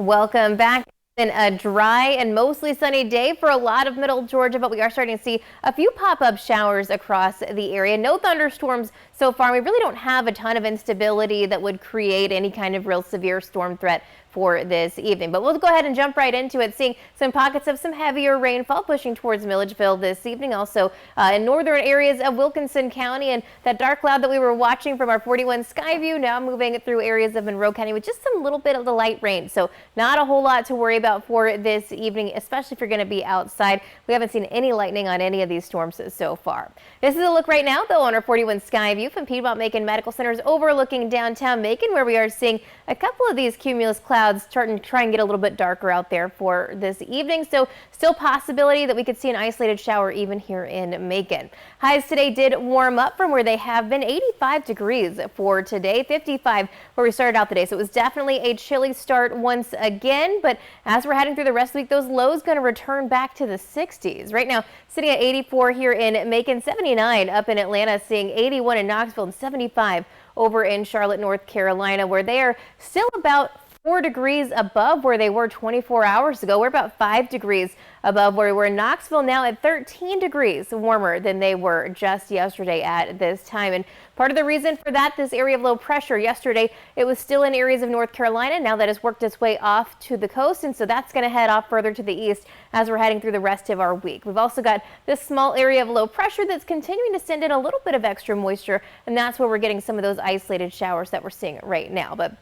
Welcome back. It's been a dry and mostly sunny day for a lot of middle Georgia, but we are starting to see a few pop-up showers across the area. No thunderstorms so far. We really don't have a ton of instability that would create any kind of real severe storm threat for this evening. But we'll go ahead and jump right into it, seeing some pockets of some heavier rainfall pushing towards Milledgeville this evening. Also in northern areas of Wilkinson County, and that dark cloud that we were watching from our 41 sky view now moving through areas of Monroe County with just some little bit of the light rain. So not a whole lot to worry about for this evening, especially if you're going to be outside. We haven't seen any lightning on any of these storms so far. This is a look right now, though, on our 41 sky view from Piedmont-Macon Medical Center's overlooking downtown Macon, where we are seeing a couple of these cumulus clouds starting to try and get a little bit darker out there for this evening. So still possibility that we could see an isolated shower even here in Macon. Highs today did warm up from where they have been. 85 degrees for today, 55 where we started out the day. So it was definitely a chilly start once again. But as we're heading through the rest of the week, those lows going to return back to the 60s. Right now, sitting at 84 here in Macon, 79 up in Atlanta, seeing 81 in Knoxville and 75 over in Charlotte, North Carolina, where they are still about 4 degrees above where they were 24 hours ago. We're about 5 degrees above where we were in Knoxville, now at 13 degrees warmer than they were just yesterday at this time. And part of the reason for that, this area of low pressure yesterday, it was still in areas of North Carolina. Now that has worked its way off to the coast, and so that's going to head off further to the east as we're heading through the rest of our week. We've also got this small area of low pressure that's continuing to send in a little bit of extra moisture, and that's where we're getting some of those isolated showers that we're seeing right now. But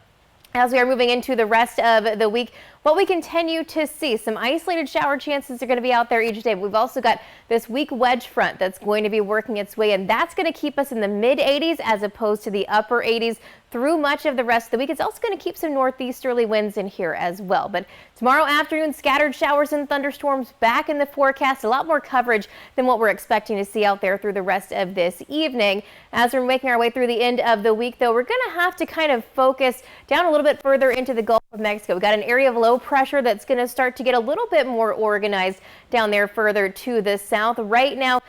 as we are moving into the rest of the week, what we continue to see, some isolated shower chances are going to be out there each day. But we've also got this weak wedge front that's going to be working its way, and that's going to keep us in the mid 80s as opposed to the upper 80s through much of the rest of the week. It's also going to keep some northeasterly winds in here as well. But tomorrow afternoon, scattered showers and thunderstorms back in the forecast. A lot more coverage than what we're expecting to see out there through the rest of this evening. As we're making our way through the end of the week, though, we're going to have to kind of focus down a little bit further into the Gulf of Mexico. We've got an area of low pressure that's going to start to get a little bit more organized down there further to the south. Right now,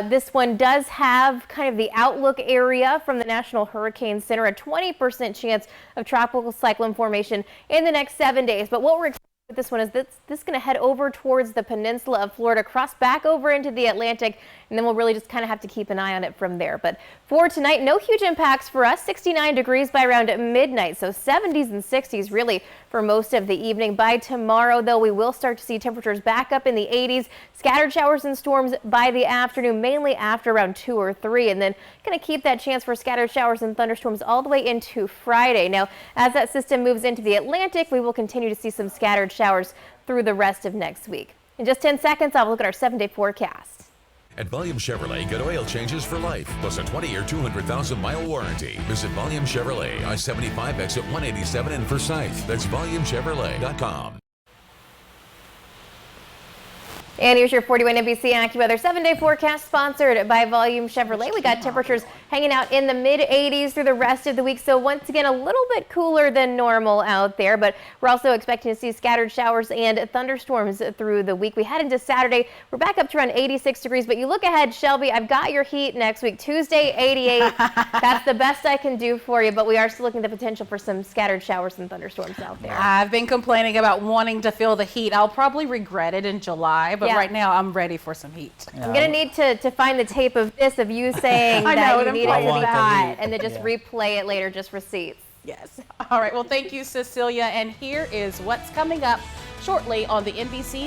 this one does have kind of the outlook area from the National Hurricane Center, a 20% chance of tropical cyclone formation in the next 7 days. But what we're expecting with this one is this is going to head over towards the peninsula of Florida, cross back over into the Atlantic, and then we'll really just kind of have to keep an eye on it from there. But for tonight, no huge impacts for us. 69 degrees by around midnight, so 70s and 60s really for most of the evening. By tomorrow, though, we will start to see temperatures back up in the 80s. Scattered showers and storms by the afternoon, mainly after around 2 or 3, and then going to keep that chance for scattered showers and thunderstorms all the way into Friday. Now, as that system moves into the Atlantic, we will continue to see some scattered showers through the rest of next week. In just 10 seconds, I'll look at our 7-day forecast. At Volume Chevrolet, get oil changes for life, plus a 20-year, 200,000-mile warranty. Visit Volume Chevrolet, I-75 exit 187 in Forsyth. That's volumechevrolet.com. And here's your 41 NBC AccuWeather 7-day forecast, sponsored by Volume Chevrolet. We got temperatures hanging out in the mid 80s through the rest of the week. So once again, a little bit cooler than normal out there, but we're also expecting to see scattered showers and thunderstorms through the week. We head into Saturday. We're back up to around 86 degrees, but you look ahead, Shelby, I've got your heat next week. Tuesday, 88. That's the best I can do for you, but we are still looking at the potential for some scattered showers and thunderstorms out there. I've been complaining about wanting to feel the heat. I'll probably regret it in July, but right now I'm ready for some heat. I'm going to need to find the tape of this, of you saying that you need it to be hot, and then just replay it later, just receipts. Yes. All right. Well, thank you, Cecilia. And here is what's coming up shortly on the NBC